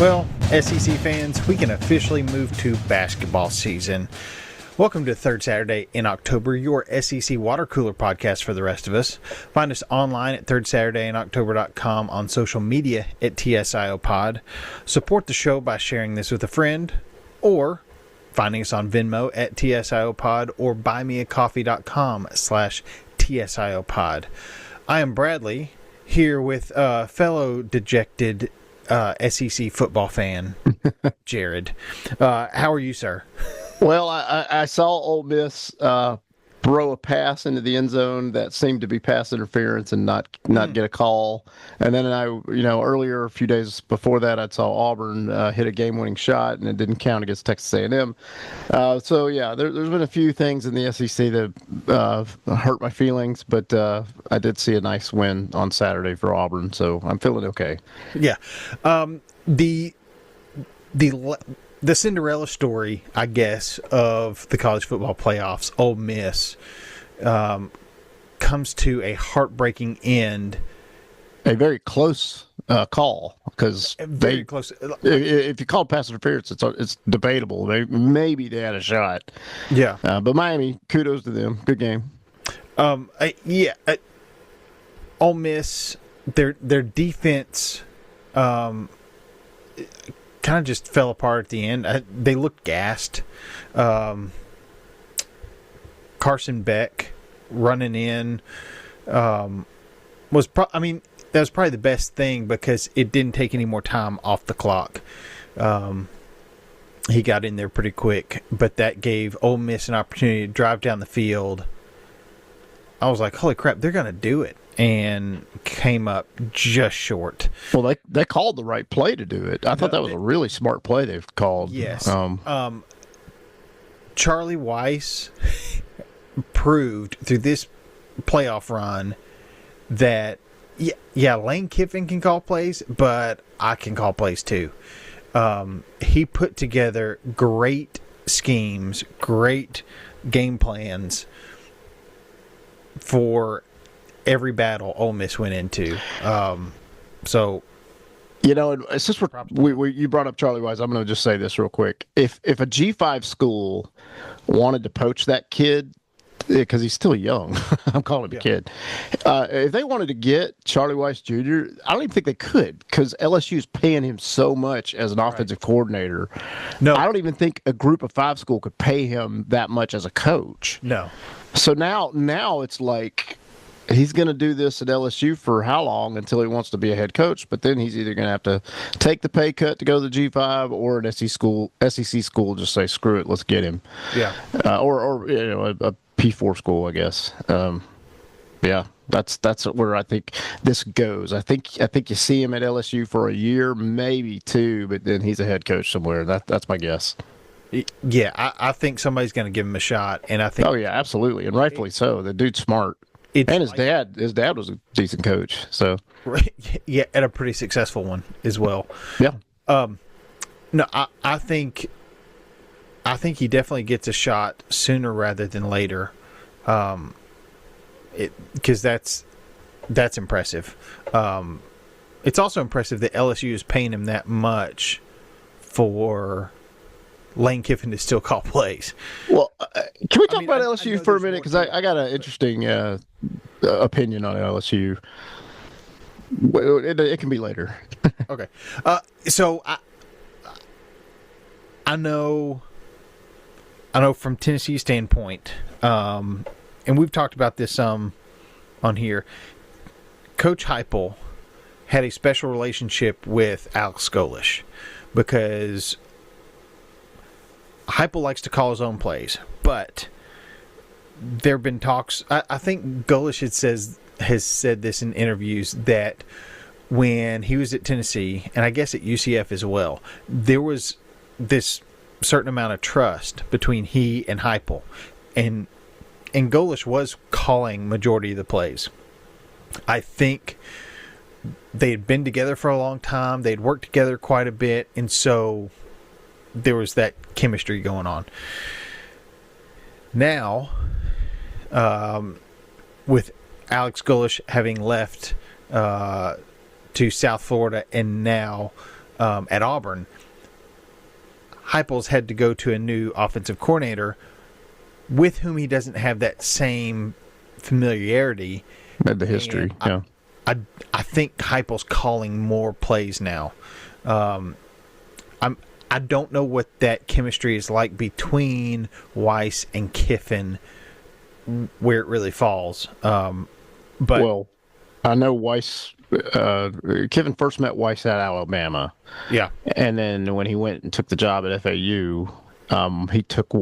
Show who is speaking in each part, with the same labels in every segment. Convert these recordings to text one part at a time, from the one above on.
Speaker 1: Well, SEC fans, we can officially move to basketball season. Welcome to Third Saturday in October, your SEC water cooler podcast for the rest of us. Find us online at thirdsaturdayiNoctober.com, on social media at TSIO Pod. Support the show by sharing this with a friend, or finding us on Venmo at TSIO Pod, or buymeacoffee.com/TSIO Pod. I am Bradley, here with fellow dejected SEC football fan, Jared. How are you, sir?
Speaker 2: Well, I saw Ole Miss throw a pass into the end zone that seemed to be pass interference and not get a call. And then earlier, a few days before that, I saw Auburn hit a game-winning shot, and it didn't count against Texas A&M. There's been a few things in the SEC that hurt my feelings, but I did see a nice win on Saturday for Auburn, so I'm feeling okay.
Speaker 1: Yeah. The Cinderella story, I guess, of the college football playoffs, Ole Miss, comes to a heartbreaking end.
Speaker 2: A very close call, because
Speaker 1: very close.
Speaker 2: If you call pass interference, it's debatable. Maybe they had a shot.
Speaker 1: Yeah.
Speaker 2: But Miami, kudos to them. Good game.
Speaker 1: Ole Miss, their defense kind of just fell apart at the end. They looked gassed. Carson Beck running in that was probably the best thing, because it didn't take any more time off the clock. He got in there pretty quick, but that gave Ole Miss an opportunity to drive down the field. I was like, holy crap, they're going to do it. And came up just short.
Speaker 2: Well, they called the right play to do it. I thought that was a really smart play they've called.
Speaker 1: Yes. Charlie Weiss proved through this playoff run that, Lane Kiffin can call plays, but I can call plays too. He put together great schemes, great game plans for every battle Ole Miss went into. Since you brought up Charlie Wise, I'm going to just say this real quick. If a G5 school wanted to poach that kid, because he's still young, I'm calling him a kid. If they wanted to get Charlie Weiss Jr., I don't even think they could, because LSU's paying him so much as an offensive coordinator. No, I don't even think a group of 5 school could pay him that much as a coach. No.
Speaker 2: So now it's like, he's going to do this at LSU for how long, until he wants to be a head coach? But then he's either going to have to take the pay cut to go to the G5, or an SEC school just say, screw it, let's get him.
Speaker 1: Yeah.
Speaker 2: Or a P4 school, I guess. That's where I think this goes. I think you see him at LSU for a year, maybe 2, but then he's a head coach somewhere. That's my guess.
Speaker 1: Yeah, I think somebody's going to give him a shot, and I think.
Speaker 2: Oh yeah, absolutely, and rightfully so. The dude's smart. And his dad was a decent coach. So
Speaker 1: yeah, and a pretty successful one as well.
Speaker 2: Yeah.
Speaker 1: No, I think he definitely gets a shot sooner rather than later. Because that's impressive. It's also impressive that LSU is paying him that much for Lane Kiffin to still call plays.
Speaker 2: Well, can we talk about LSU for a minute? Because I got an interesting opinion on LSU. It can be later.
Speaker 1: Okay. So I know from Tennessee's standpoint, and we've talked about this on here, Coach Heupel had a special relationship with Alex Golesh, because Heupel likes to call his own plays, but there have been talks. I think Golesh has said this in interviews, that when he was at Tennessee, and I guess at UCF as well, there was this certain amount of trust between he and Heupel, and Golesh was calling majority of the plays. I think they had been together for a long time. They'd worked together quite a bit, and so there was that chemistry going on. Now, with Alex Golesh having left to South Florida, and now at Auburn, Heupel's had to go to a new offensive coordinator with whom he doesn't have that same familiarity.
Speaker 2: The history, yeah.
Speaker 1: I think Heupel's calling more plays now. I don't know what that chemistry is like between Weiss and Kiffin, where it really falls. But
Speaker 2: well, I know Weiss. Kiffin first met Weiss at Alabama.
Speaker 1: Yeah,
Speaker 2: and then when he went and took the job at FAU, he took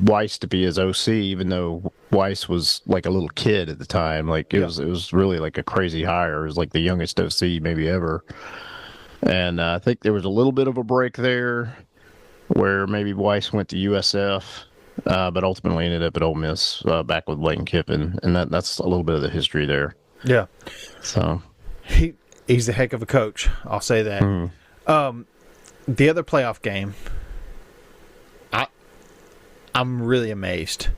Speaker 2: Weiss to be his OC, even though Weiss was like a little kid at the time. Like it was really like a crazy hire. It was like the youngest OC maybe ever. And I think there was a little bit of a break there where maybe Weiss went to USF, but ultimately ended up at Ole Miss back with Lane Kiffin. And that's a little bit of the history there.
Speaker 1: Yeah.
Speaker 2: So
Speaker 1: he's a heck of a coach. I'll say that. The other playoff game, I'm really amazed.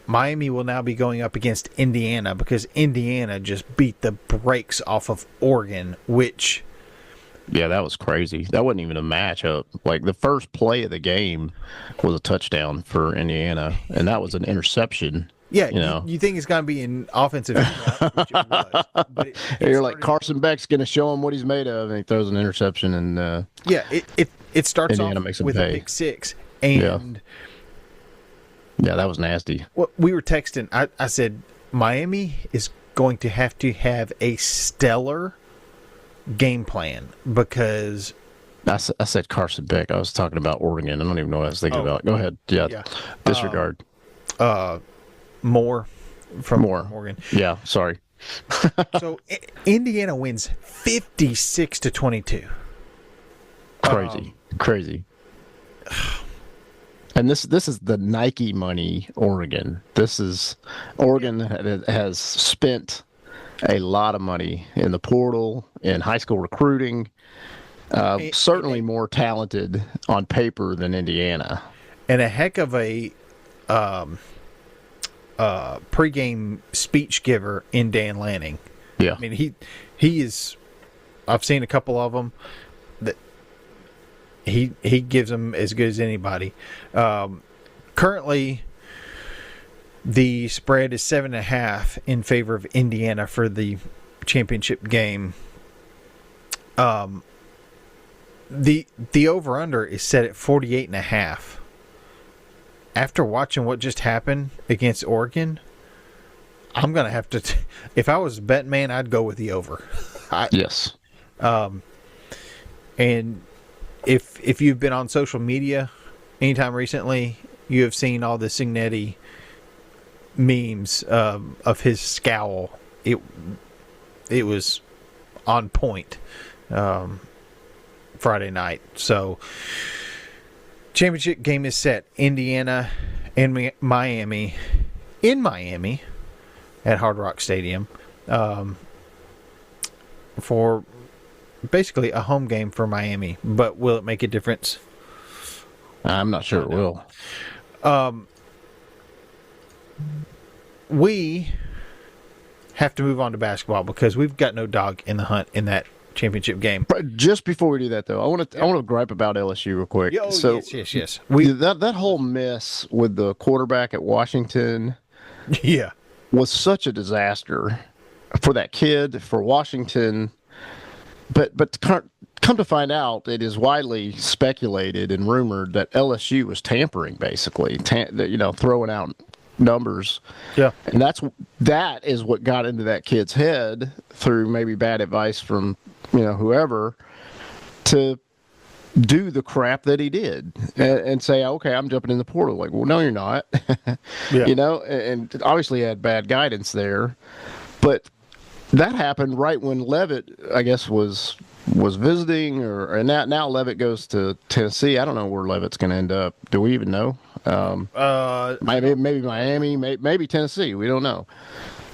Speaker 1: Miami will now be going up against Indiana because Indiana just beat the brakes off of Oregon, which...
Speaker 2: Yeah, that was crazy. That wasn't even a matchup. Like, the first play of the game was a touchdown for Indiana, and that was an interception.
Speaker 1: Yeah, you think it's going to be an offensive, which it was. But
Speaker 2: you're like, Carson Beck's going to show him what he's made of, and he throws an interception. And
Speaker 1: it starts
Speaker 2: Indiana
Speaker 1: off
Speaker 2: makes him
Speaker 1: with
Speaker 2: pay.
Speaker 1: a pick six. And
Speaker 2: yeah, that was nasty.
Speaker 1: Well, we were texting. I said, Miami is going to have a stellar game plan because...
Speaker 2: I said Carson Beck. I was talking about Oregon. I don't even know what I was thinking about. Go ahead. Yeah. Disregard.
Speaker 1: More from
Speaker 2: More.
Speaker 1: Oregon.
Speaker 2: Yeah, sorry.
Speaker 1: So Indiana wins 56-22.
Speaker 2: Crazy. And this is the Nike money Oregon. This is Oregon has spent a lot of money in the portal, in high school recruiting. Certainly more talented on paper than Indiana.
Speaker 1: And a heck of a pregame speech giver in Dan Lanning.
Speaker 2: Yeah.
Speaker 1: I mean, he is... I've seen a couple of them that he gives them as good as anybody. Currently, the spread is 7.5 in favor of Indiana for the championship game. The over-under is set at 48.5. After watching what just happened against Oregon, I'm going to have to... if I was a betting man, I'd go with the over.
Speaker 2: Yes.
Speaker 1: And if you've been on social media anytime recently, you have seen all the Cignetti memes of his scowl. It was on point Friday night. So, championship game is set. Indiana and Miami in Miami at Hard Rock Stadium for basically a home game for Miami. But will it make a difference?
Speaker 2: I'm not sure it will.
Speaker 1: We have to move on to basketball because we've got no dog in the hunt in that championship game.
Speaker 2: Just before we do that, though, I want to gripe about LSU real quick.
Speaker 1: Yes.
Speaker 2: That whole mess with the quarterback at Washington, was such a disaster for that kid, for Washington. But come to find out, it is widely speculated and rumored that LSU was tampering, basically, throwing out numbers.
Speaker 1: Yeah.
Speaker 2: And that is what got into that kid's head through maybe bad advice from, whoever, to do the crap that he did and say, okay, I'm jumping in the portal. Like, well, no, you're not. And obviously had bad guidance there. But that happened right when Levitt, I guess, was visiting, and now Levitt goes to Tennessee. I don't know where Levitt's going to end up. Do we even know? Maybe Miami, maybe Tennessee. We don't know.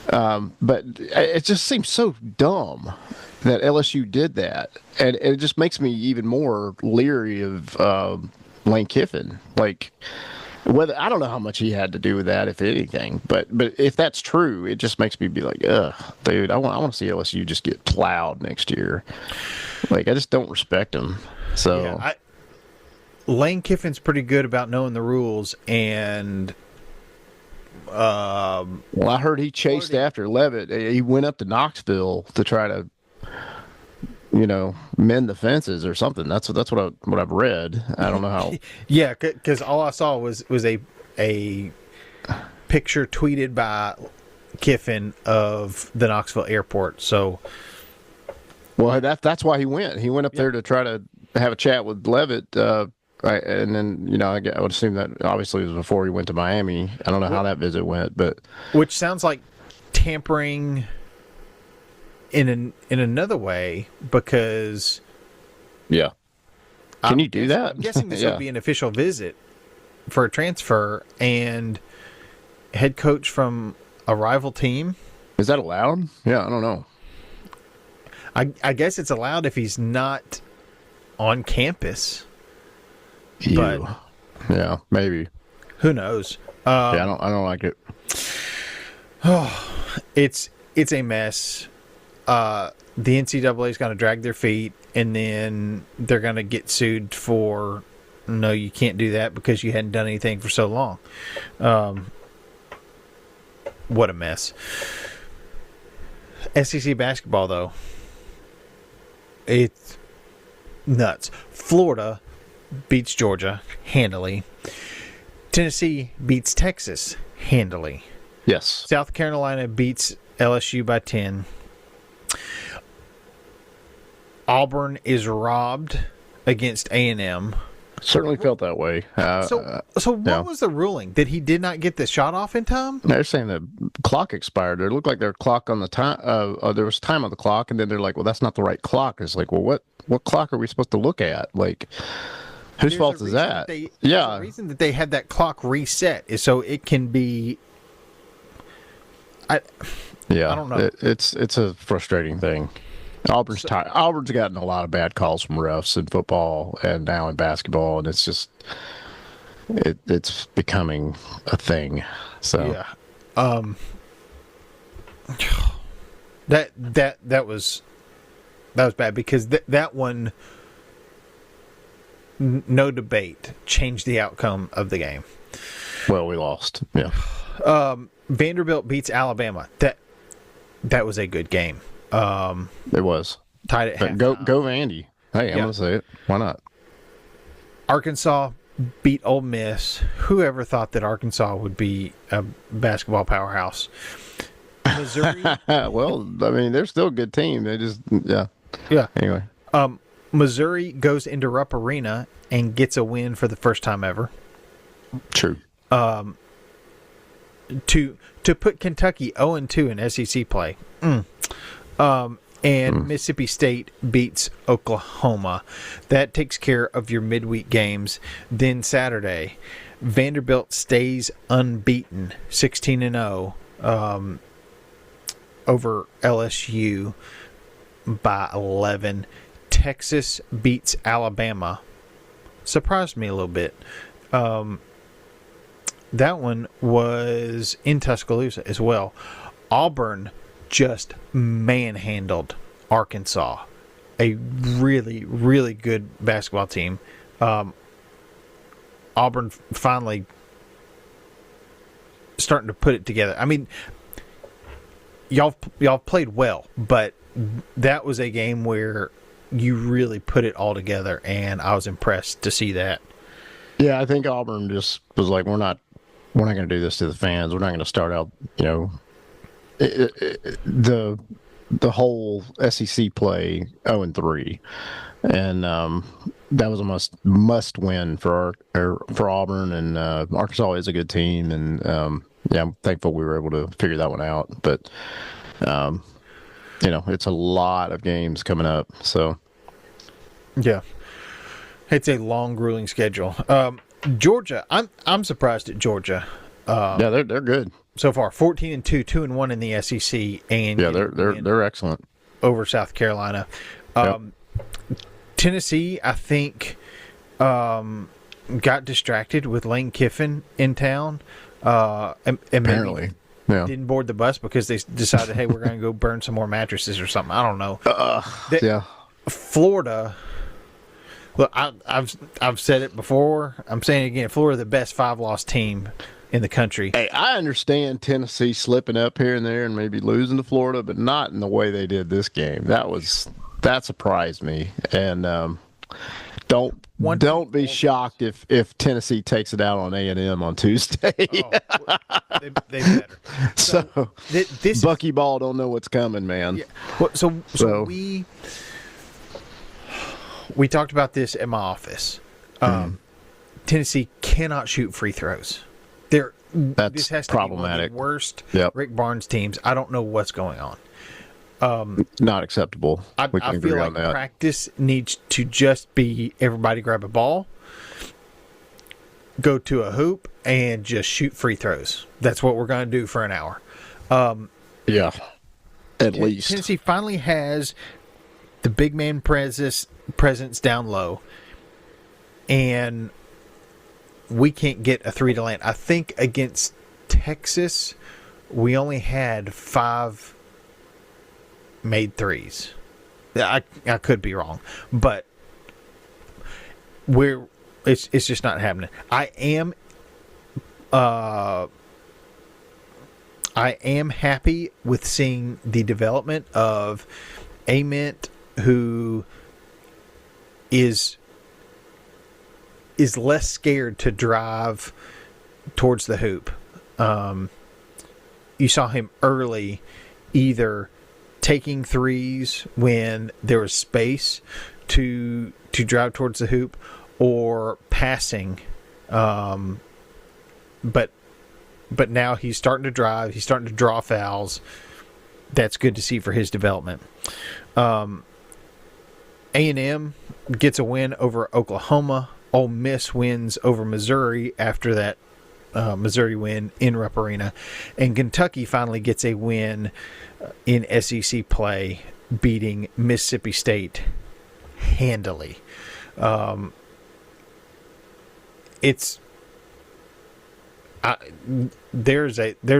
Speaker 2: But it just seems so dumb that LSU did that, and it just makes me even more leery of Lane Kiffin. Like, Whether I don't know how much he had to do with that, if anything, but if that's true, it just makes me be like, ugh, dude, I want to see LSU just get plowed next year. Like, I just don't respect him. So
Speaker 1: Yeah, Lane Kiffin's pretty good about knowing the rules, and
Speaker 2: well, I heard he chased after Levitt. He went up to Knoxville to try to, mend the fences or something. That's what I've read. I don't know how.
Speaker 1: yeah, because all I saw was a picture tweeted by Kiffin of the Knoxville airport. So,
Speaker 2: Well, that's why he went. He went up there to try to have a chat with Levitt. Right, and then I would assume that obviously it was before he went to Miami. I don't know how that visit went, but
Speaker 1: which sounds like tampering in another way, because
Speaker 2: yeah, can you do that?
Speaker 1: I'm guessing this
Speaker 2: Yeah.
Speaker 1: would be an official visit for a transfer and head coach from a rival team.
Speaker 2: Is that allowed? Yeah, I don't know.
Speaker 1: I guess it's allowed if he's not on campus. But
Speaker 2: yeah, maybe.
Speaker 1: Who knows?
Speaker 2: Yeah, I don't like it.
Speaker 1: It's a mess. The NCAA is going to drag their feet, and then they're going to get sued for, no, you can't do that because you hadn't done anything for so long. What a mess. SEC basketball, though, it's nuts. Florida beats Georgia handily. Tennessee beats Texas handily.
Speaker 2: Yes.
Speaker 1: South Carolina beats LSU by 10. Auburn is robbed against A&M.
Speaker 2: Certainly felt that way.
Speaker 1: So what was the ruling? That he did not get the shot off in time?
Speaker 2: They're saying the clock expired. It looked like their clock on the time. There was time on the clock, and then they're like, "Well, that's not the right clock." It's like, well, what clock are we supposed to look at? Like, whose fault is that?
Speaker 1: The reason that they had that clock reset is so it can be. I don't know.
Speaker 2: It's a frustrating thing. Auburn's gotten a lot of bad calls from refs in football and now in basketball, and it's just it's becoming a thing. So
Speaker 1: yeah, that was bad because that one, no debate, changed the outcome of the game.
Speaker 2: Well, we lost. Yeah.
Speaker 1: Vanderbilt beats Alabama. That was a good game.
Speaker 2: It was
Speaker 1: tied at half.
Speaker 2: Go Vandy. Hey, I'm gonna say it. Why not?
Speaker 1: Arkansas beat Ole Miss. Whoever thought that Arkansas would be a basketball powerhouse? Missouri.
Speaker 2: Well, I mean, they're still a good team. They just
Speaker 1: yeah.
Speaker 2: Anyway,
Speaker 1: Missouri goes into Rupp Arena and gets a win for the first time ever.
Speaker 2: True.
Speaker 1: To put Kentucky 0-2 in SEC play. Mississippi State beats Oklahoma. That takes care of your midweek games. Then Saturday, Vanderbilt stays unbeaten, 16-0 over LSU by 11. Texas beats Alabama. Surprised me a little bit. That one was in Tuscaloosa as well. Auburn just manhandled Arkansas, a really, really good basketball team. Auburn finally starting to put it together. I mean, y'all played well, but that was a game where you really put it all together, and I was impressed to see that.
Speaker 2: Yeah, I think Auburn just was like, we're not going to do this to the fans. We're not going to start out, the whole SEC play 0-3, and that was a must win for Auburn. And Arkansas is a good team, and I'm thankful we were able to figure that one out. But it's a lot of games coming up, so
Speaker 1: yeah, it's a long, grueling schedule. Georgia, I'm surprised at Georgia.
Speaker 2: Yeah, they're good
Speaker 1: so far. 14-2, 2-1 in the SEC, and
Speaker 2: yeah, they're excellent
Speaker 1: over South Carolina.
Speaker 2: Yep.
Speaker 1: Tennessee, I think, got distracted with Lane Kiffin in town. And
Speaker 2: Apparently.
Speaker 1: maybe didn't board the bus because they decided, hey, we're going to go burn some more mattresses or something. I don't know.
Speaker 2: Yeah.
Speaker 1: Florida. Look, I've said it before. I'm saying it again. Florida, the best 5-loss team in the country.
Speaker 2: Hey, I understand Tennessee slipping up here and there and maybe losing to Florida, but not in the way they did this game. That surprised me. And don't be shocked if Tennessee takes it out on A&M on Tuesday.
Speaker 1: They better.
Speaker 2: So
Speaker 1: This
Speaker 2: Bucky Ball don't know what's coming, man.
Speaker 1: Yeah. Well, so we talked about this at my office. Tennessee cannot shoot free throws. This has to
Speaker 2: problematic.
Speaker 1: be one of the worst
Speaker 2: Yep.
Speaker 1: Rick Barnes teams. I don't know what's going on.
Speaker 2: Not acceptable. We can
Speaker 1: I
Speaker 2: agree
Speaker 1: feel
Speaker 2: on
Speaker 1: like
Speaker 2: that.
Speaker 1: practice needs to just be everybody grab a ball, go to a hoop, and just shoot free throws. That's what we're going to do for an hour.
Speaker 2: Yeah. At least.
Speaker 1: Tennessee finally has the big man presence down low, and we can't get a 3 to land. I think against Texas, we only had 5 made threes. I could be wrong, but it's just not happening. I am happy with seeing the development of Ament, who is less scared to drive towards the hoop. You saw him early either taking threes when there was space to drive towards the hoop, or passing. But now he's starting to drive. He's starting to draw fouls. That's good to see for his development. A&M gets a win over Oklahoma. Ole Miss wins over Missouri after that Missouri win in Rupp Arena. And Kentucky finally gets a win in SEC play, beating Mississippi State handily. There's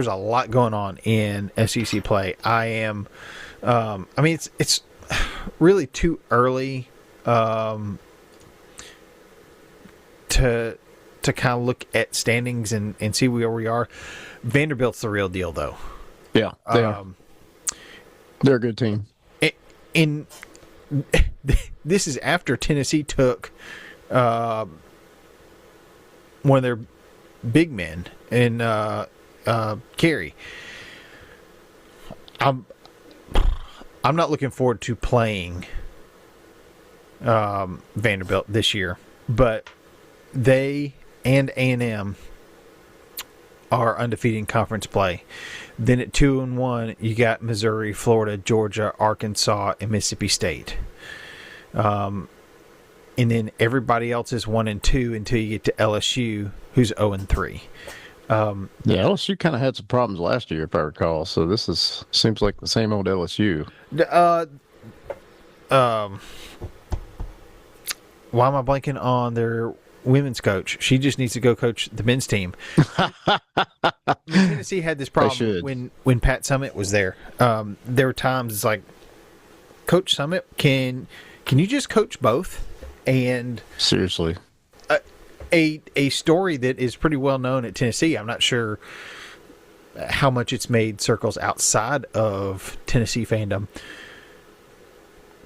Speaker 1: a lot going on in SEC play. It's really too early to kind of look at standings and see where we are. Vanderbilt's the real deal, though.
Speaker 2: Yeah, they are. They're a good team.
Speaker 1: This is after Tennessee took one of their big men in Carey. I'm not looking forward to playing Vanderbilt this year, but they and A&M are undefeated in conference play. Then at 2-1, you got Missouri, Florida, Georgia, Arkansas, and Mississippi State. And then everybody else is 1-2 until you get to LSU, who's 0-3.
Speaker 2: LSU kind of had some problems last year, if I recall. So this seems like the same old LSU.
Speaker 1: Why am I blanking on their women's coach? She just needs to go coach the men's team. Tennessee had this problem when Pat Summitt was there. There were times it's like, Coach Summitt, can you just coach both? And
Speaker 2: seriously,
Speaker 1: a story that is pretty well known at Tennessee. I'm not sure how much it's made circles outside of Tennessee fandom.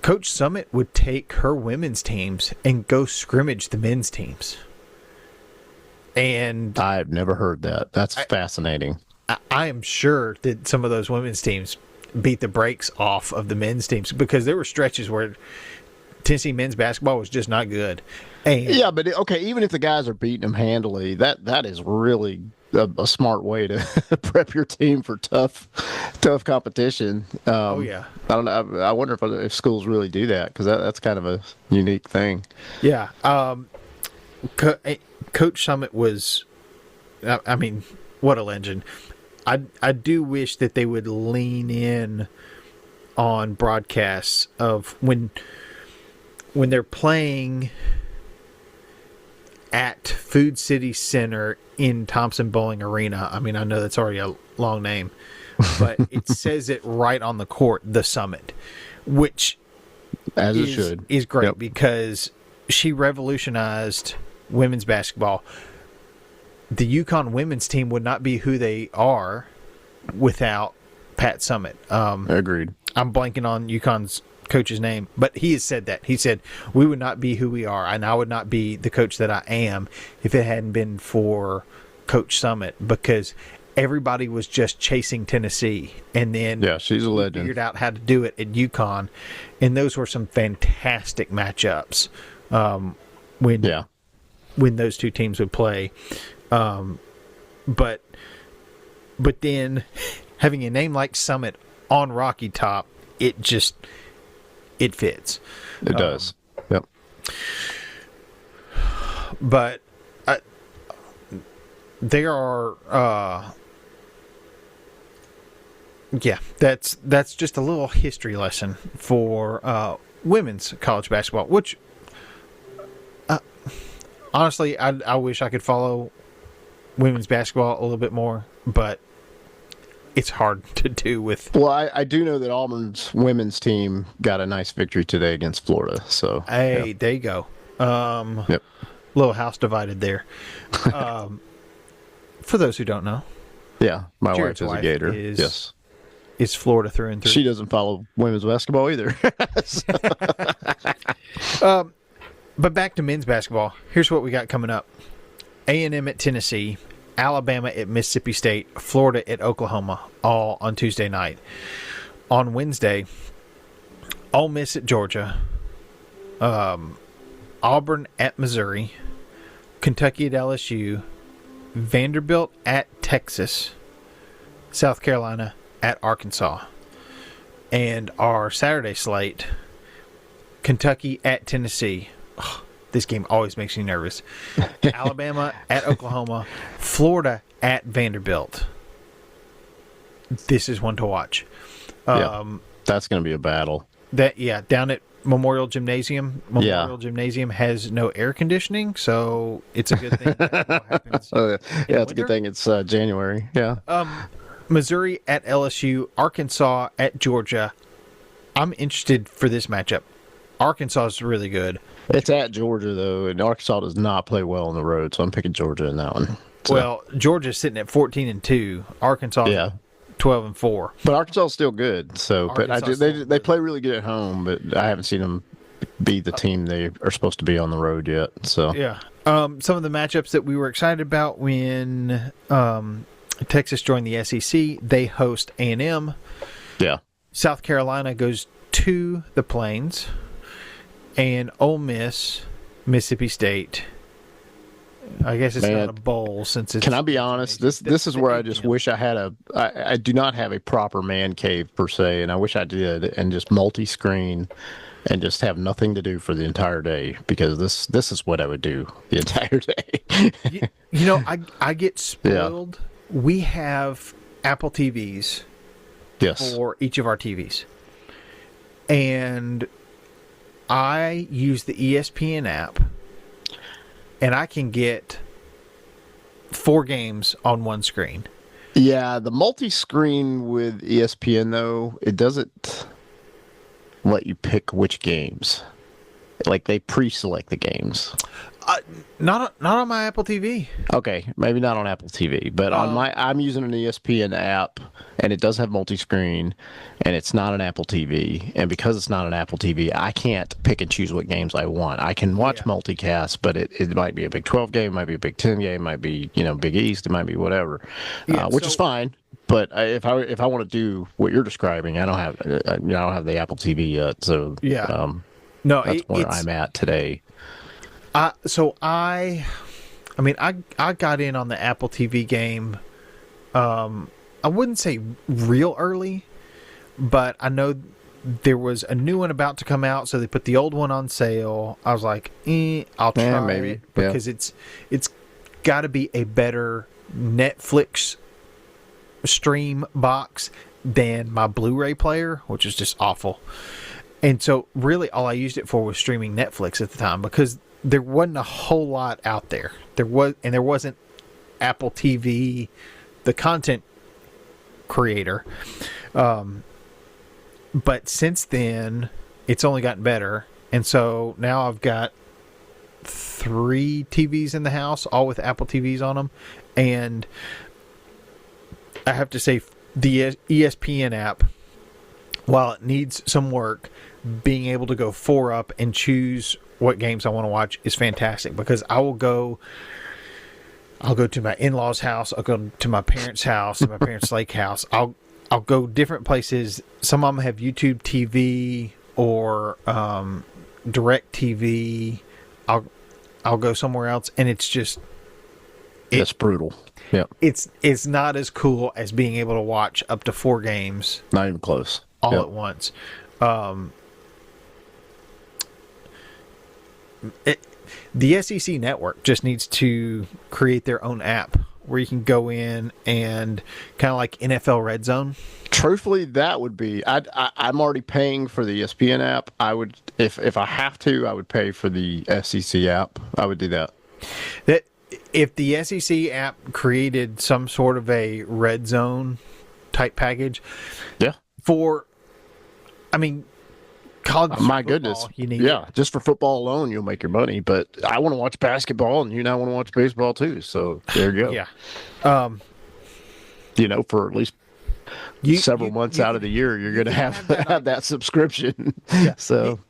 Speaker 1: Coach Summitt would take her women's teams and go scrimmage the men's teams. And
Speaker 2: I've never heard that. That's fascinating.
Speaker 1: I am sure that some of those women's teams beat the brakes off of the men's teams, because there were stretches where Tennessee men's basketball was just not good. And
Speaker 2: yeah, but okay, even if the guys are beating them handily, that is really a smart way to prep your team for tough competition.
Speaker 1: yeah.
Speaker 2: I don't know. I wonder if schools really do that, because that's kind of a unique thing.
Speaker 1: Yeah. Coach Summitt was, I mean, what a legend. I do wish that they would lean in on broadcasts of when they're playing at Food City Center in Thompson Bowling Arena. I mean, I know that's already a long name, but it says it right on the court, the Summit, which is great because she revolutionized women's basketball. The UConn women's team would not be who they are without Pat Summit.
Speaker 2: Agreed.
Speaker 1: I'm blanking on UConn's coach's name, but he has said that. He said, we would not be who we are, and I would not be the coach that I am if it hadn't been for Coach Summit, because everybody was just chasing Tennessee, and then
Speaker 2: she's a legend.
Speaker 1: Figured out how to do it at UConn, and those were some fantastic matchups when those two teams would play. But then having a name like Summit on Rocky Top, it fits.
Speaker 2: It does. Yep.
Speaker 1: But there are that's just a little history lesson for women's college basketball, which honestly I wish I could follow women's basketball a little bit more, but it's hard to do with.
Speaker 2: Well, I do know that Auburn's women's team got a nice victory today against Florida. So
Speaker 1: hey, there you go. Little house divided there. For those who don't know,
Speaker 2: my
Speaker 1: Jared's
Speaker 2: wife is a Gator.
Speaker 1: Yes, is Florida through and through.
Speaker 2: She doesn't follow women's basketball either.
Speaker 1: But back to men's basketball. Here's what we got coming up: A&M at Tennessee, Alabama at Mississippi State, Florida at Oklahoma, all on Tuesday night. On Wednesday, Ole Miss at Georgia, Auburn at Missouri, Kentucky at LSU, Vanderbilt at Texas, South Carolina at Arkansas. And our Saturday slate, Kentucky at Tennessee. Oh, this game always makes me nervous. Alabama at Oklahoma, Florida at Vanderbilt. This is one to watch.
Speaker 2: That's going to be a battle.
Speaker 1: Down at Memorial Gymnasium. Gymnasium has no air conditioning, so it's a good thing that happens.
Speaker 2: It's a good thing it's January. Yeah.
Speaker 1: Missouri at LSU, Arkansas at Georgia. I'm interested for this matchup. Arkansas is really good.
Speaker 2: It's at Georgia, though, and Arkansas does not play well on the road, so I'm picking Georgia in that one. So.
Speaker 1: Well, Georgia's sitting at 14-2. Arkansas 12-4.
Speaker 2: But Arkansas is still good. So, they play really good at home, but I haven't seen them be the team they are supposed to be on the road yet. So
Speaker 1: some of the matchups that we were excited about when Texas joined the SEC, they host A&M.
Speaker 2: Yeah.
Speaker 1: South Carolina goes to the Plains, and Ole Miss, Mississippi State. I guess it's not a bowl since it's.
Speaker 2: Can I be honest? This is where I just wish I had I do not have a proper man cave per se, and I wish I did, and just multi-screen and just have nothing to do for the entire day, because this is what I would do the entire day.
Speaker 1: I get spoiled. Yeah. We have Apple TVs for each of our TVs. And I use the ESPN app, and I can get 4 games on one screen.
Speaker 2: Yeah, the multi-screen with ESPN, though, it doesn't let you pick which games. Like, they pre-select the games.
Speaker 1: Not on my Apple TV.
Speaker 2: Okay, maybe not on Apple TV, but on I'm using an ESPN app, and it does have multi-screen, and it's not an Apple TV. And because it's not an Apple TV, I can't pick and choose what games I want. I can watch multicast, but it might be a Big 12 game, it might be a Big 10 game, it might be Big East, it might be whatever, which is fine. But if I want to do what you're describing, I don't have the Apple TV yet, so that's where I'm at today.
Speaker 1: I got in on the Apple TV game. I wouldn't say real early, but I know there was a new one about to come out, so they put the old one on sale. I was like, I'll try
Speaker 2: maybe
Speaker 1: it, because it's got to be a better Netflix stream box than my Blu-ray player, which is just awful. And so really all I used it for was streaming Netflix at the time, because there wasn't a whole lot out there. There wasn't Apple TV, the content creator. But since then, it's only gotten better. And so now I've got 3 TVs in the house, all with Apple TVs on them. And I have to say, the ESPN app, while it needs some work, being able to go 4 up and choose what games I want to watch is fantastic, because I'll go to my in-laws' house, I'll go to my parents' house, to my parents' lake house. I'll go different places. Some of them have YouTube TV or Direct TV. I'll go somewhere else, and it's just
Speaker 2: it's brutal. Yeah,
Speaker 1: it's not as cool as being able to watch up to 4 games.
Speaker 2: Not even close.
Speaker 1: All at once. The SEC network just needs to create their own app where you can go in and kind of like NFL Red Zone.
Speaker 2: Truthfully, that would be. I'm already paying for the ESPN app. I would, if I have to, I would pay for the SEC app. I would do that.
Speaker 1: That if the SEC app created some sort of a Red Zone type package,
Speaker 2: yeah.
Speaker 1: College
Speaker 2: my
Speaker 1: football,
Speaker 2: goodness,
Speaker 1: you need
Speaker 2: just for football alone, you'll make your money. But I want to watch basketball, and you now want to watch baseball too. So there you go.
Speaker 1: Yeah.
Speaker 2: For at least several months out of the year, you're going to have that subscription.
Speaker 1: Yeah.
Speaker 2: So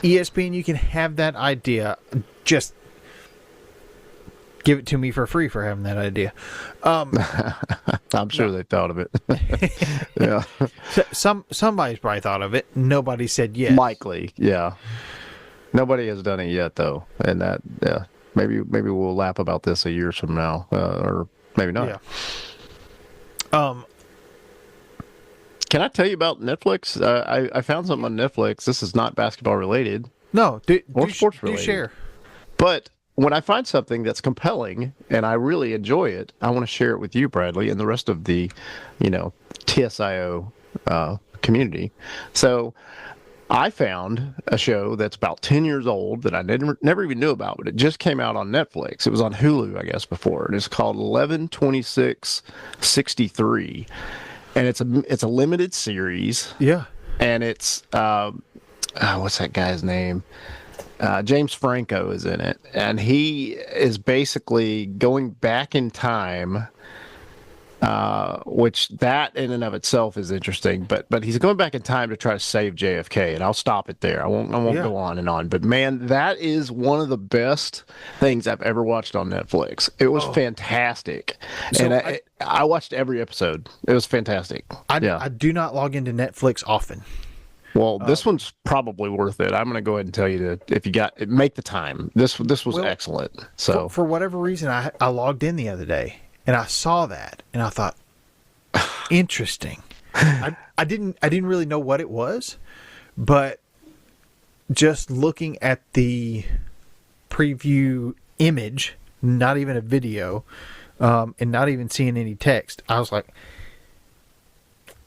Speaker 1: ESPN, you can have that idea. Just give it to me for free for having that idea.
Speaker 2: I'm sure they thought of it. Yeah.
Speaker 1: Somebody's probably thought of it. Nobody said yes.
Speaker 2: Likely, yeah. Nobody has done it yet, though, and that, yeah. Maybe we'll laugh about this a year from now, or maybe not.
Speaker 1: Yeah.
Speaker 2: Can I tell you about Netflix? I found something on Netflix. This is not basketball related.
Speaker 1: No,
Speaker 2: or sports related.
Speaker 1: Do share.
Speaker 2: But when I find something that's compelling and I really enjoy it, I want to share it with you, Bradley, and the rest of the, TSIO community. So I found a show that's about 10 years old that I never even knew about, but it just came out on Netflix. It was on Hulu, I guess, before, and it's called 11/26/63, and it's a limited series.
Speaker 1: Yeah,
Speaker 2: and it's what's that guy's name? James Franco is in it, and he is basically going back in time, which that in and of itself is interesting. But he's going back in time to try to save JFK, and I'll stop it there. I won't go on and on. But man, that is one of the best things I've ever watched on Netflix. It was fantastic,
Speaker 1: so
Speaker 2: and I watched every episode. It was fantastic.
Speaker 1: I do not log into Netflix often.
Speaker 2: Well, this one's probably worth it. I'm going to go ahead and tell you if you make the time. This was excellent. So
Speaker 1: for whatever reason, I logged in the other day and I saw that and I thought, interesting. I didn't really know what it was, but just looking at the preview image, not even a video, and not even seeing any text, I was like,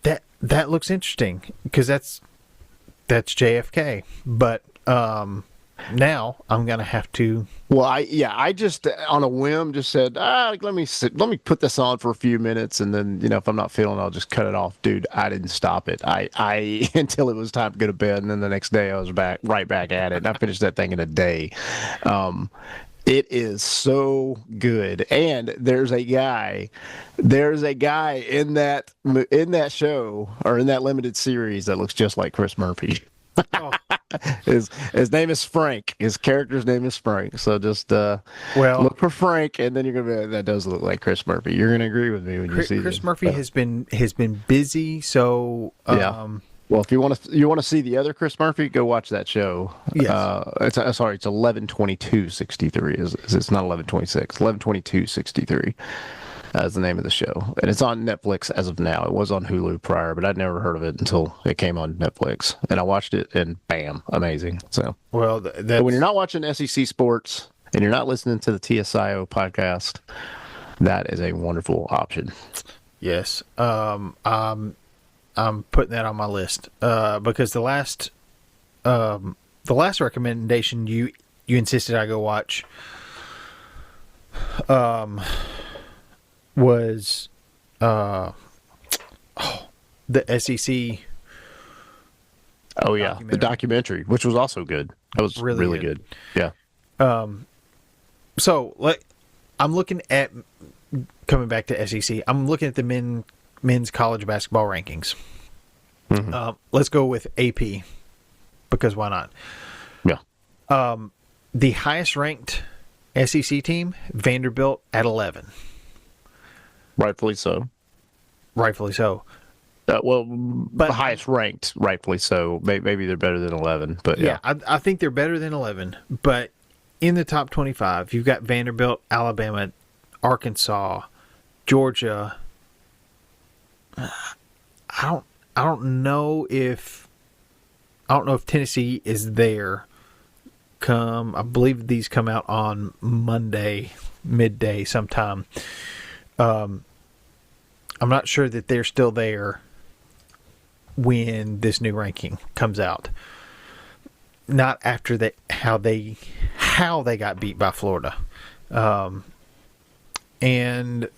Speaker 1: that looks interesting, because that's JFK, but now I'm gonna have to.
Speaker 2: Well, I just on a whim just said, let me put this on for a few minutes, and then if I'm not feeling, I'll just cut it off. Dude, I didn't stop it. I until it was time to go to bed, and then the next day I was right back at it, and I finished that thing in a day. It is so good, and there's a guy in that show, or in that limited series, that looks just like Chris Murphy. Oh. His name is Frank. His character's name is Frank. So just look for Frank, and then you're gonna be like, that does look like Chris Murphy. You're gonna agree with me when you see
Speaker 1: Chris Murphy has been busy. So
Speaker 2: yeah. Well, if you want to see the other Chris Murphy, go watch that show.
Speaker 1: Yes.
Speaker 2: It's 11/22/63. It's not 11/26. 11/22/63 is the name of the show, and it's on Netflix as of now. It was on Hulu prior, but I'd never heard of it until it came on Netflix, and I watched it, and bam, amazing. So,
Speaker 1: well,
Speaker 2: but when you're not watching SEC sports and you're not listening to the TSIO podcast, that is a wonderful option.
Speaker 1: Yes. I'm putting that on my list, because the last recommendation you you insisted I go watch was the SEC.
Speaker 2: Oh yeah, the documentary, which was also good. That was really good. Yeah.
Speaker 1: So I'm looking at, coming back to SEC, I'm looking at the men's college basketball rankings. Mm-hmm. Let's go with AP, because why not?
Speaker 2: Yeah.
Speaker 1: The highest ranked SEC team, Vanderbilt, at 11.
Speaker 2: Rightfully so.
Speaker 1: Rightfully so.
Speaker 2: But the highest ranked, rightfully so. Maybe they're better than 11, but yeah.
Speaker 1: I think they're better than 11. But in the top 25, you've got Vanderbilt, Alabama, Arkansas, Georgia. I don't know if Tennessee is there. I believe these come out on Monday, midday sometime. I'm not sure that they're still there when this new ranking comes out. Not after how they got beat by Florida. And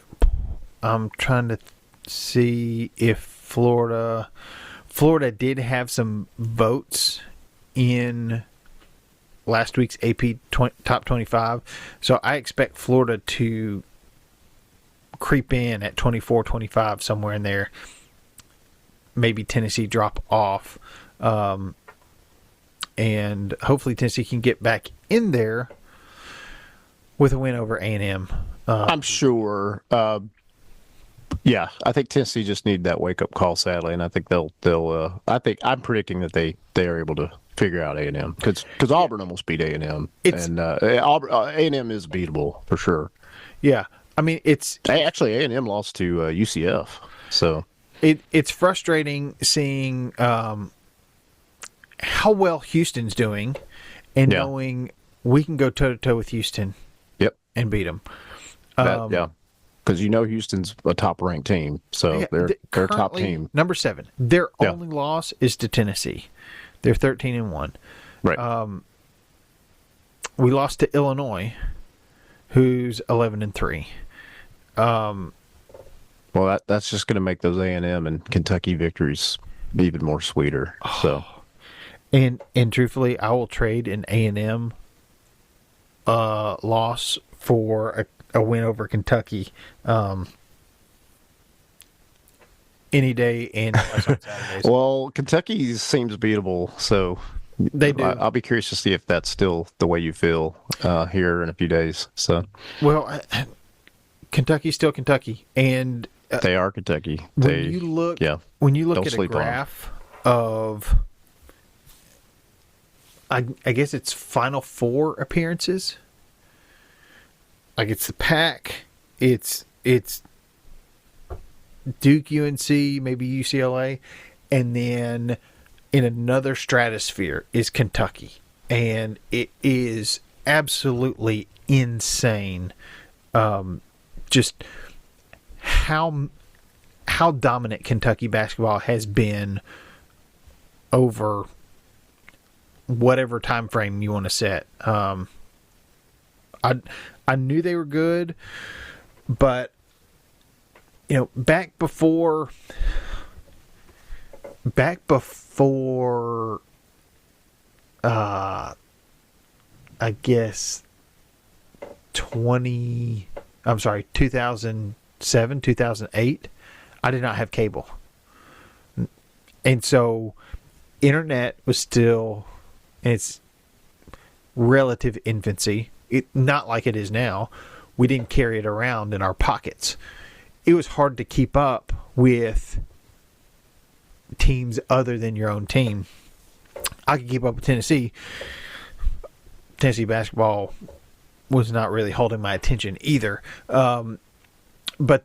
Speaker 1: I'm trying to see if Florida did have some votes in last week's AP top 25. So I expect Florida to creep in at 24, 25, somewhere in there. Maybe Tennessee drop off. And hopefully Tennessee can get back in there with a win over A&M.
Speaker 2: I'm sure. Yeah, I think Tennessee just need that wake-up call, sadly, and I think they'll. I'm predicting that they are able to figure out A&M, because Auburn almost beat A&M, and A&M is beatable for sure.
Speaker 1: Yeah, I mean
Speaker 2: actually A&M lost to UCF, so
Speaker 1: it's frustrating seeing how well Houston's doing, and knowing we can go toe to toe with Houston.
Speaker 2: Yep,
Speaker 1: and beat them.
Speaker 2: Yeah. Because Houston's a top-ranked team, so they're a top team.
Speaker 1: Number 7. Their only loss is to Tennessee. They're 13-1.
Speaker 2: Right.
Speaker 1: We lost to Illinois, who's 11-3.
Speaker 2: Well, that's just going to make those A&M and Kentucky victories even more sweeter. So,
Speaker 1: and truthfully, I will trade an A&M loss for a win over Kentucky any day, and on Saturdays.
Speaker 2: Well, Kentucky seems beatable, so
Speaker 1: they do.
Speaker 2: I'll be curious to see if that's still the way you feel here in a few days. So,
Speaker 1: well, Kentucky's still Kentucky, and
Speaker 2: they are Kentucky.
Speaker 1: When you look at a graph of, I guess it's Final Four appearances. Like, it's the Pac, it's Duke, UNC, maybe UCLA, and then in another stratosphere is Kentucky, and it is absolutely insane. Just how dominant Kentucky basketball has been over whatever time frame you want to set. I knew they were good, but back before I guess 2007, 2008, I did not have cable. And so internet was still in its relative infancy. Not like it is now. We didn't carry it around in our pockets. It was hard to keep up with teams other than your own team. I could keep up with Tennessee. Tennessee basketball was not really holding my attention either. But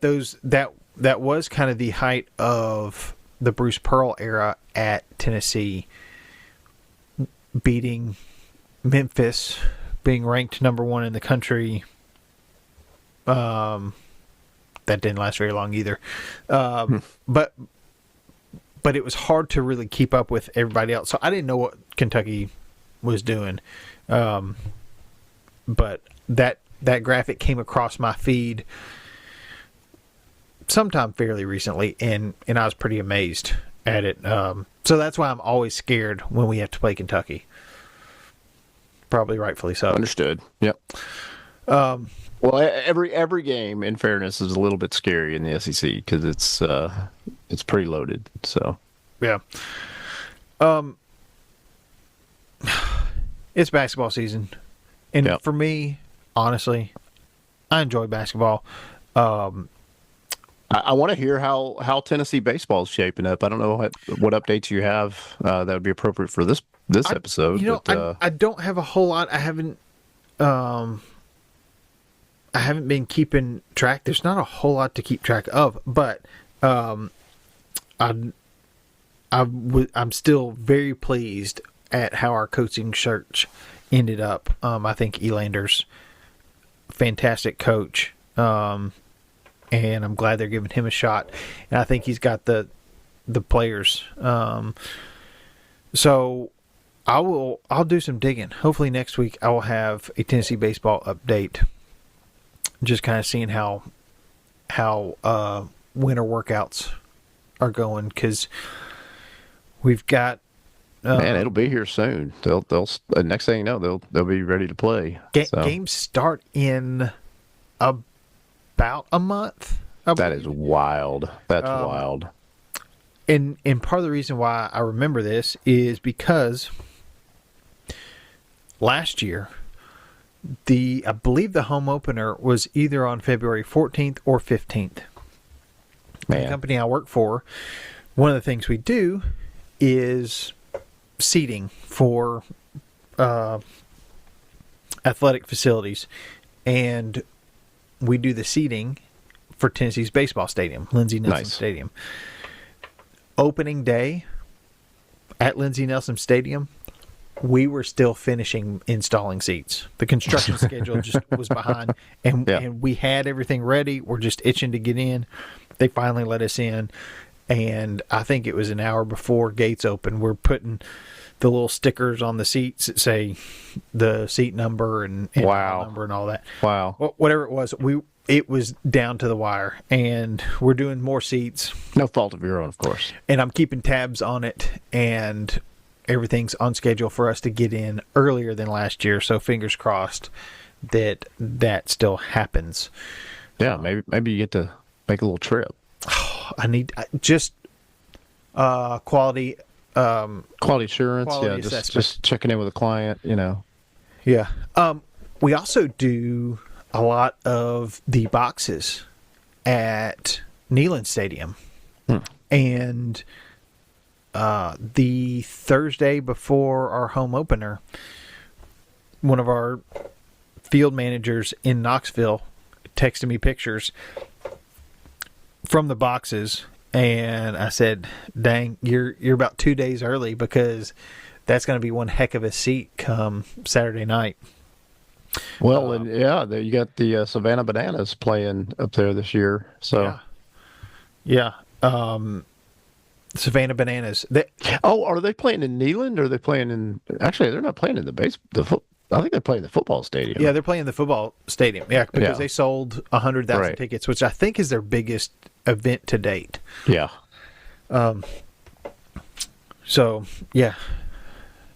Speaker 1: that was kind of the height of the Bruce Pearl era at Tennessee, beating Memphis, being ranked number 1 in the country. That didn't last very long either. But it was hard to really keep up with everybody else. So I didn't know what Kentucky was doing. but that graphic came across my feed sometime fairly recently, and I was pretty amazed at it. So that's why I'm always scared when we have to play Kentucky. Probably rightfully so.
Speaker 2: Understood. Yep. Well, every game, in fairness, is a little bit scary in the SEC because it's pretty loaded. So
Speaker 1: yeah. It's basketball season, and for me, honestly, I enjoy basketball.
Speaker 2: I want to hear how Tennessee baseball is shaping up. I don't know what updates you have that would be appropriate for this episode.
Speaker 1: I don't have a whole lot. I haven't been keeping track. There's not a whole lot to keep track of, but I'm still very pleased at how our coaching search ended up. I think Elander's fantastic coach, and I'm glad they're giving him a shot. And I think he's got the players. So I'll do some digging. Hopefully next week I will have a Tennessee baseball update. Just kind of seeing how winter workouts are going, because we've got
Speaker 2: man, it'll be here soon. They'll next thing you know they'll be ready to play.
Speaker 1: Games start in about a month.
Speaker 2: That is wild. That's wild.
Speaker 1: And part of the reason why I remember this is because last year, I believe the home opener was either on February 14th or 15th.
Speaker 2: Man.
Speaker 1: The company I work for, one of the things we do is seating for athletic facilities, and we do the seating for Tennessee's baseball stadium, Lindsey Nelson Stadium. Opening day at Lindsey Nelson Stadium, we were still finishing installing seats. The construction schedule just was behind, and we had everything ready. We're just itching to get in. They finally let us in, and I think it was an hour before gates open. We're putting the little stickers on the seats that say the seat number and number and all that.
Speaker 2: Wow.
Speaker 1: Whatever it was, it was down to the wire, and we're doing more seats.
Speaker 2: No fault of your own, of course.
Speaker 1: And I'm keeping tabs on it, and everything's on schedule for us to get in earlier than last year. So fingers crossed that still happens.
Speaker 2: Yeah, maybe you get to make a little trip.
Speaker 1: I need just quality
Speaker 2: assurance.
Speaker 1: Quality
Speaker 2: just checking in with a client.
Speaker 1: Yeah. We also do a lot of the boxes at Neyland Stadium, and the Thursday before our home opener, one of our field managers in Knoxville texted me pictures from the boxes, and I said, dang, you're about 2 days early, because that's going to be one heck of a seat come Saturday night.
Speaker 2: Well, and you got the Savannah Bananas playing up there this year. So
Speaker 1: yeah. Savannah Bananas.
Speaker 2: Are they playing in Neyland, or are they playing in? Actually, they're not playing in I think they're playing the football stadium.
Speaker 1: Yeah, they're playing the football stadium. Yeah, because they sold 100,000 tickets, which I think is their biggest event to date.
Speaker 2: Yeah.
Speaker 1: So yeah,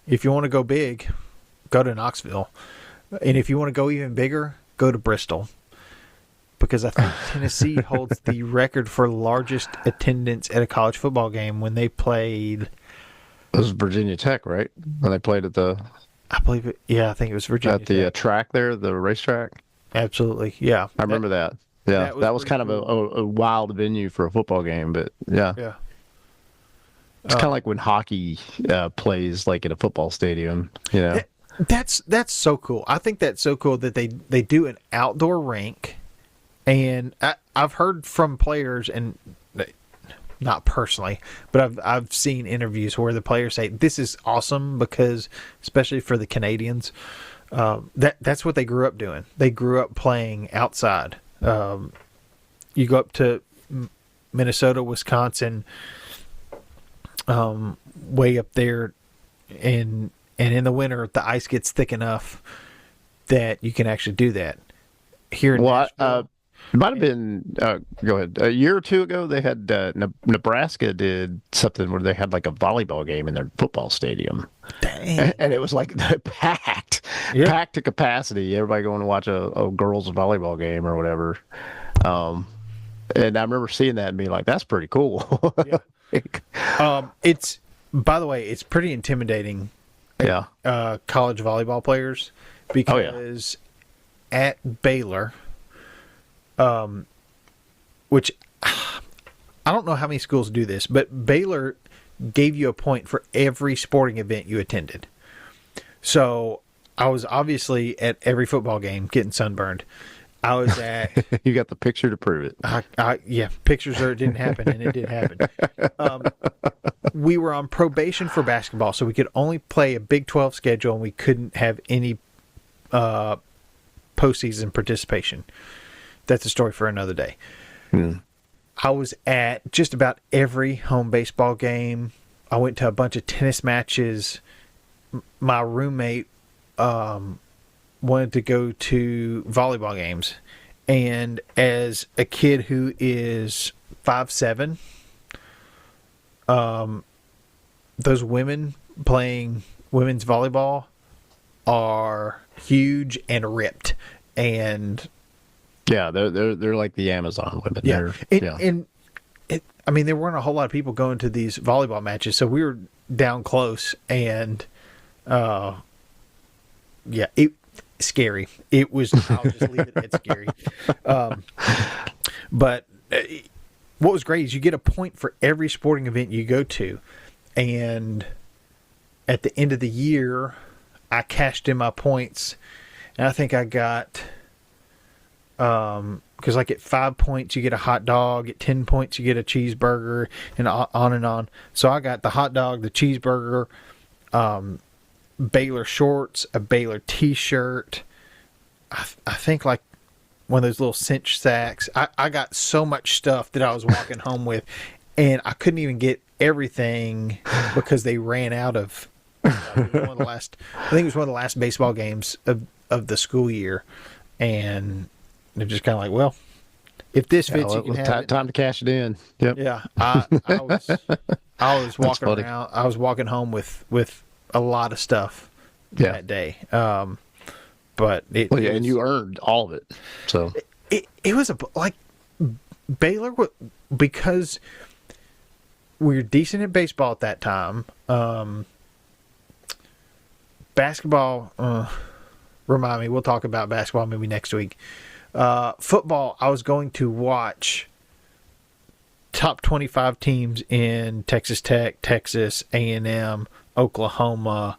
Speaker 1: if you want to go big, go to Knoxville, and if you want to go even bigger, go to Bristol. Because I think Tennessee holds the record for largest attendance at a college football game when they played.
Speaker 2: It was Virginia Tech, right? When they played at
Speaker 1: I believe it. Yeah, I think it was Virginia
Speaker 2: Tech. At the track there, the racetrack.
Speaker 1: Absolutely, yeah.
Speaker 2: I remember that. Yeah, that was kind of a wild venue for a football game, but yeah.
Speaker 1: Yeah.
Speaker 2: It's kind of like when hockey plays like at a football stadium,
Speaker 1: That's so cool. I think that's so cool that they do an outdoor rink. And I've heard from players, and not personally, but I've seen interviews where the players say this is awesome because, especially for the Canadians, that's what they grew up doing. They grew up playing outside. You go up to Minnesota, Wisconsin, way up there, and in the winter the ice gets thick enough that you can actually do that here in
Speaker 2: Well,
Speaker 1: Nashville.
Speaker 2: it might have been, go ahead. A year or two ago, they had Nebraska did something where they had like a volleyball game in their football stadium.
Speaker 1: Dang.
Speaker 2: And it was like packed,
Speaker 1: Yep.
Speaker 2: packed to capacity. Everybody going to watch a girls' volleyball game or whatever. Um, and I remember seeing that and being like, that's pretty cool.
Speaker 1: Yeah. It's, by the way, it's pretty intimidating,
Speaker 2: Yeah.
Speaker 1: college volleyball players, because at Baylor, which I don't know how many schools do this, but Baylor gave you a point for every sporting event you attended. So I was obviously at every football game getting sunburned. I was at
Speaker 2: You got the picture to prove it.
Speaker 1: yeah, pictures or it didn't happen, and it did happen. We were on probation for basketball, so we could only play a Big 12 schedule, and we couldn't have any postseason participation. That's a story for another day. I was at just about every home baseball game. I went to a bunch of tennis matches. My roommate wanted to go to volleyball games. And as a kid who is 5'7", those women playing women's volleyball are huge and ripped. And
Speaker 2: Yeah, they're like the Amazon women.
Speaker 1: yeah,
Speaker 2: They're,
Speaker 1: I mean, there weren't a whole lot of people going to these volleyball matches, so we were down close, and yeah, scary. It was. I'll just leave it at scary. But what was great is you get a point for every sporting event you go to, and at the end of the year, I cashed in my points, and I think I got. Because like at 5 points you get a hot dog, at 10 points you get a cheeseburger, and on and on. So I got the hot dog, the cheeseburger, Baylor shorts, a Baylor t-shirt. I think like one of those little cinch sacks. I got so much stuff that I was walking home with, and I couldn't even get everything because they ran out of. It was one of the last. I think it was one of the last baseball games of the school year, and they're just kind of like, well, if this fits, you can have it.
Speaker 2: Time to cash it in. Yep.
Speaker 1: Yeah, I was walking
Speaker 2: funny.
Speaker 1: around. I was walking home with a lot of stuff that day. But it.
Speaker 2: Well, yeah,
Speaker 1: it
Speaker 2: and
Speaker 1: was,
Speaker 2: you earned all of it. So
Speaker 1: it was like Baylor, because we were decent at baseball at that time. Basketball. Remind me. We'll talk about basketball maybe next week. Football, I was going to watch top 25 teams in Texas Tech, Texas, A&M, Oklahoma,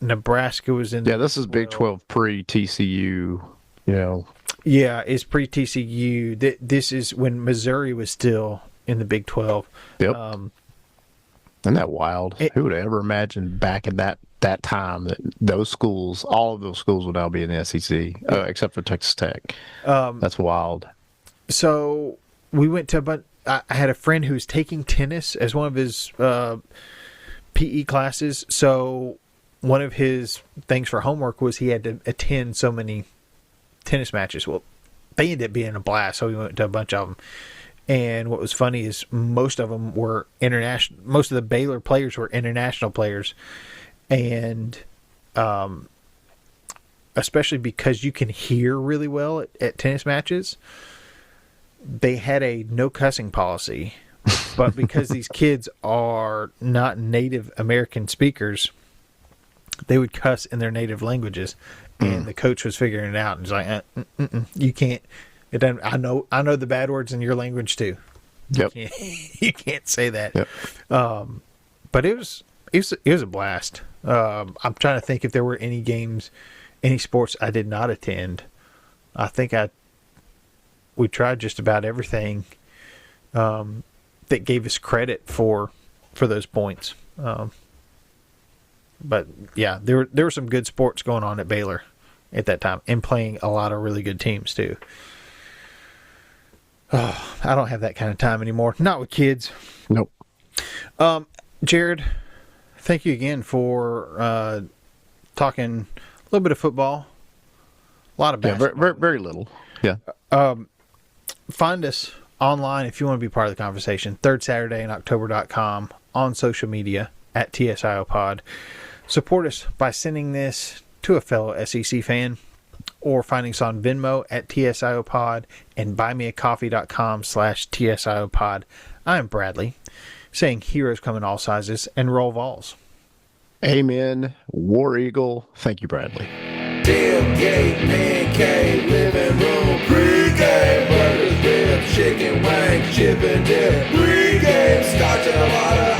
Speaker 1: Nebraska was in.
Speaker 2: yeah, this is Big 12 pre-TCU.
Speaker 1: Yeah, it's pre-TCU. This is when Missouri was still in the Big 12.
Speaker 2: Yep. Isn't that wild? Who would ever imagine back in that time that those schools, all of those schools, would now be in the SEC, except for Texas Tech. That's wild.
Speaker 1: So we went to I had a friend who was taking tennis as one of his PE classes. So one of his things for homework was he had to attend so many tennis matches. Well, they ended up being a blast, so we went to a bunch of them. And what was funny is most of them were international. Most of the Baylor players were international players. And especially because you can hear really well at tennis matches, they had a no cussing policy. But because these kids are not Native American speakers, they would cuss in their native languages. And the coach was figuring it out and was like, you can't. It doesn't, I know the bad words in your language too.
Speaker 2: Yep.
Speaker 1: You can't say that.
Speaker 2: Yep.
Speaker 1: But it was a blast. I'm trying to think if there were any games, any sports I did not attend. I think we tried just about everything that gave us credit for those points. But yeah, there were some good sports going on at Baylor at that time, and playing a lot of really good teams too. Oh, I don't have that kind of time anymore. Not with kids.
Speaker 2: Nope.
Speaker 1: Jared, thank you again for talking a little bit of football, a lot of
Speaker 2: Yeah,
Speaker 1: basketball.
Speaker 2: very, very little. Yeah.
Speaker 1: Find us online if you want to be part of the conversation. Third Saturday in October.com, on social media at TSIO Pod. Support us by sending this to a fellow SEC fan or finding us on Venmo at TSIO Pod and buymeacoffee.com/TSIO Pod. I'm Bradley, saying heroes come in all sizes and roll Vols.
Speaker 2: Amen. War Eagle. Thank you, Bradley.
Speaker 3: Tailgate, pancake, living room, pregame, burgers, ribs, chicken wings, chip and dip, pregame, scotch and a lot of